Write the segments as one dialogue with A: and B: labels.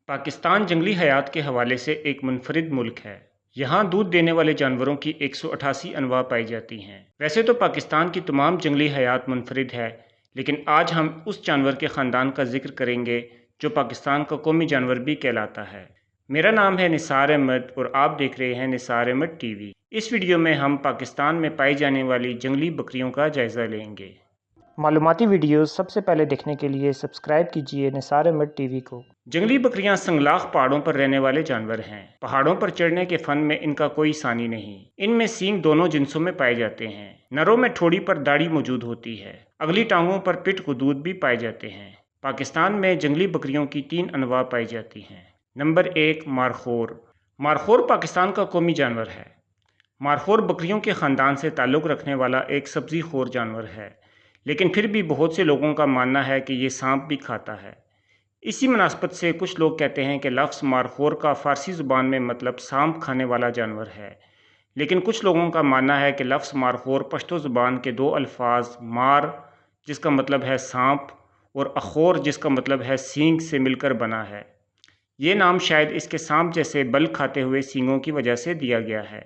A: پاکستان جنگلی حیات کے حوالے سے ایک منفرد ملک ہے۔ یہاں دودھ دینے والے جانوروں کی 188 انواع پائی جاتی ہیں۔ ویسے تو پاکستان کی تمام جنگلی حیات منفرد ہے، لیکن آج ہم اس جانور کے خاندان کا ذکر کریں گے جو پاکستان کا قومی جانور بھی کہلاتا ہے۔ میرا نام ہے نثار احمد اور آپ دیکھ رہے ہیں نثار احمد ٹی وی۔ اس ویڈیو میں ہم پاکستان میں پائی جانے والی جنگلی بکریوں کا جائزہ لیں گے۔ معلوماتی ویڈیوز سب سے پہلے دیکھنے کے لیے سبسکرائب کیجیے نثار احمد ٹی وی کو۔ جنگلی بکریاں سنگلاخ پہاڑوں پر رہنے والے جانور ہیں۔ پہاڑوں پر چڑھنے کے فن میں ان کا کوئی ثانی نہیں۔ ان میں سینگ دونوں جنسوں میں پائے جاتے ہیں۔ نروں میں ٹھوڑی پر داڑھی موجود ہوتی ہے۔ اگلی ٹانگوں پر پٹھ خدود بھی پائے جاتے ہیں۔ پاکستان میں جنگلی بکریوں کی 3 انواع پائی جاتی ہیں۔ نمبر 1، مارخور۔ مارخور پاکستان کا قومی جانور ہے۔ مارخور بکریوں کے خاندان سے تعلق رکھنے والا ایک سبزی خور جانور ہے، لیکن پھر بھی بہت سے لوگوں کا ماننا ہے کہ یہ سانپ بھی کھاتا ہے۔ اسی مناسبت سے کچھ لوگ کہتے ہیں کہ لفظ مارخور کا فارسی زبان میں مطلب سانپ کھانے والا جانور ہے، لیکن کچھ لوگوں کا ماننا ہے کہ لفظ مارخور پشتو زبان کے 2 الفاظ مار جس کا مطلب ہے سانپ اور اخور جس کا مطلب ہے سینگ سے مل کر بنا ہے۔ یہ نام شاید اس کے سانپ جیسے بل کھاتے ہوئے سینگوں کی وجہ سے دیا گیا ہے۔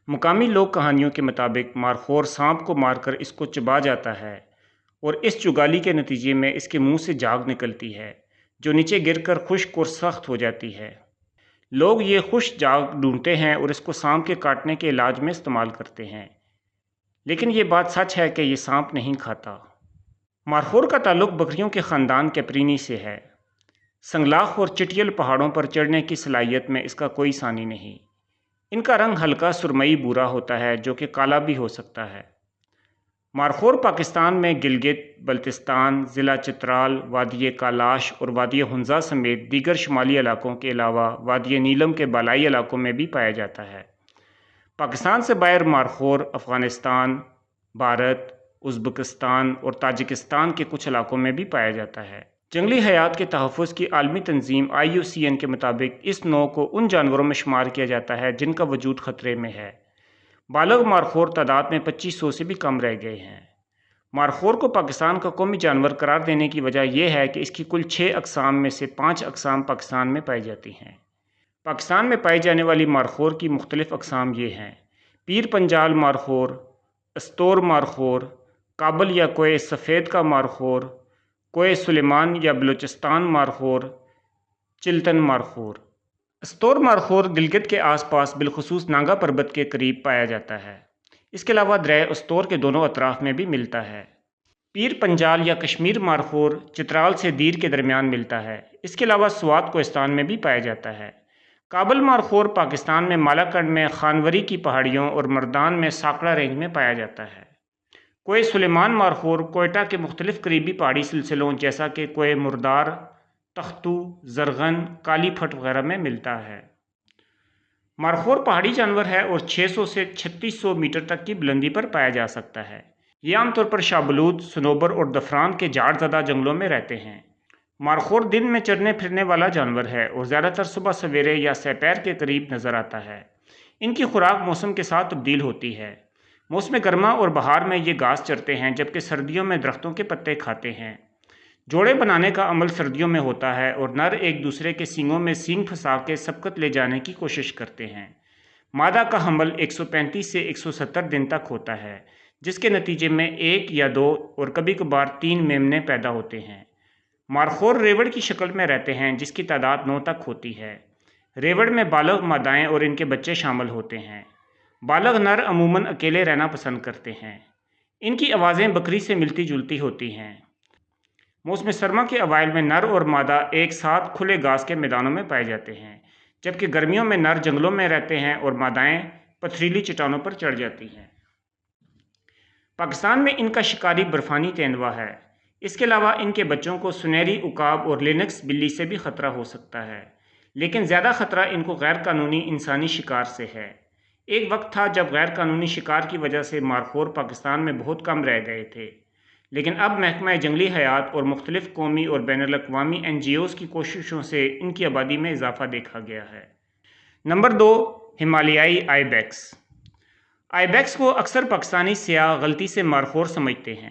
A: مقامی لوک کہانیوں کے مطابق مارخور سانپ کو مار کر اس کو چبا جاتا ہے اور اس چگالی کے نتیجے میں اس کے منہ سے جاگ نکلتی ہے جو نیچے گر کر خشک اور سخت ہو جاتی ہے۔ لوگ یہ خشک جاگ ڈھونڈتے ہیں اور اس کو سانپ کے کاٹنے کے علاج میں استعمال کرتے ہیں، لیکن یہ بات سچ ہے کہ یہ سانپ نہیں کھاتا۔ مارخور کا تعلق بکریوں کے خاندان کیپرینی سے ہے۔ سنگلاخ اور چٹیل پہاڑوں پر چڑھنے کی صلاحیت میں اس کا کوئی ثانی نہیں۔ ان کا رنگ ہلکا سرمئی بھورا ہوتا ہے جو کہ کالا بھی ہو سکتا ہے۔ مارخور پاکستان میں گلگت، بلتستان، ضلع چترال، وادی کالاش اور وادی ہنزا سمیت دیگر شمالی علاقوں کے علاوہ وادی نیلم کے بالائی علاقوں میں بھی پایا جاتا ہے۔ پاکستان سے باہر مارخور افغانستان، بھارت، ازبکستان اور تاجکستان کے کچھ علاقوں میں بھی پایا جاتا ہے۔ جنگلی حیات کے تحفظ کی عالمی تنظیم IUCN کے مطابق اس نوع کو ان جانوروں میں شمار کیا جاتا ہے جن کا وجود خطرے میں ہے۔ بالغ مارخور تعداد میں 2500 سے بھی کم رہ گئے ہیں۔ مارخور کو پاکستان کا قومی جانور قرار دینے کی وجہ یہ ہے کہ اس کی کل 6 اقسام میں سے 5 اقسام پاکستان میں پائی جاتی ہیں۔ پاکستان میں پائی جانے والی مارخور کی مختلف اقسام یہ ہیں: پیر پنجال مارخور، استور مارخور، کابل یا کوہ سفید کا مارخور، کوہ سلیمان یا بلوچستان مارخور، چلتن مارخور۔ استور مارخور گلگت کے آس پاس بالخصوص ناگا پربت کے قریب پایا جاتا ہے۔ اس کے علاوہ درہ استور کے دونوں اطراف میں بھی ملتا ہے۔ پیر پنجال یا کشمیر مارخور چترال سے دیر کے درمیان ملتا ہے۔ اس کے علاوہ سوات کوہستان میں بھی پایا جاتا ہے۔ کابل مارخور پاکستان میں مالاکنڈ میں خانوری کی پہاڑیوں اور مردان میں ساکڑا رینج میں پایا جاتا ہے۔ کوہ سلیمان مارخور کوئٹہ کے مختلف قریبی پہاڑی سلسلوں جیسا کہ کوہ مردار، تختو، زرغن، کالی پھٹ وغیرہ میں ملتا ہے۔ مارخور پہاڑی جانور ہے اور 600 سے 3600 میٹر تک کی بلندی پر پایا جا سکتا ہے۔ یہ عام طور پر شاہبلود، صنوبر اور دفران کے جھاڑ زدہ جنگلوں میں رہتے ہیں۔ مارخور دن میں چرنے پھرنے والا جانور ہے اور زیادہ تر صبح سویرے یا سپہر کے قریب نظر آتا ہے۔ ان کی خوراک موسم کے ساتھ تبدیل ہوتی ہے۔ موسم گرما اور بہار میں یہ گھاس چرتے ہیں جبکہ سردیوں میں درختوں کے پتے کھاتے ہیں۔ جوڑے بنانے کا عمل سردیوں میں ہوتا ہے اور نر ایک دوسرے کے سینگوں میں سینگ پھنسا کے سبقت لے جانے کی کوشش کرتے ہیں۔ مادہ کا حمل 135 سے 170 دن تک ہوتا ہے، جس کے نتیجے میں 1 یا 2 اور کبھی کبھار 3 میمنے پیدا ہوتے ہیں۔ مارخور ریوڑ کی شکل میں رہتے ہیں جس کی تعداد 9 تک ہوتی ہے۔ ریوڑ میں بالغ مادائیں اور ان کے بچے شامل ہوتے ہیں۔ بالغ نر عموماً اکیلے رہنا پسند کرتے ہیں۔ ان کی آوازیں بکری سے ملتی جلتی ہوتی ہیں۔ موسم سرما کے اوائل میں نر اور مادہ ایک ساتھ کھلے گھاس کے میدانوں میں پائے جاتے ہیں، جبکہ گرمیوں میں نر جنگلوں میں رہتے ہیں اور مادائیں پتھریلی چٹانوں پر چڑھ جاتی ہیں۔ پاکستان میں ان کا شکاری برفانی تیندوا ہے۔ اس کے علاوہ ان کے بچوں کو سنہری عقاب اور لینکس بلی سے بھی خطرہ ہو سکتا ہے، لیکن زیادہ خطرہ ان کو غیر قانونی انسانی شکار سے ہے۔ ایک وقت تھا جب غیر قانونی شکار کی وجہ سے مارخور پاکستان میں بہت کم رہ گئے تھے، لیکن اب محکمہ جنگلی حیات اور مختلف قومی اور بین الاقوامی NGOs کی کوششوں سے ان کی آبادی میں اضافہ دیکھا گیا ہے۔ نمبر 2، ہمالیائی آئی بیکس۔ آئی بیکس کو اکثر پاکستانی سیاح غلطی سے مارخور سمجھتے ہیں۔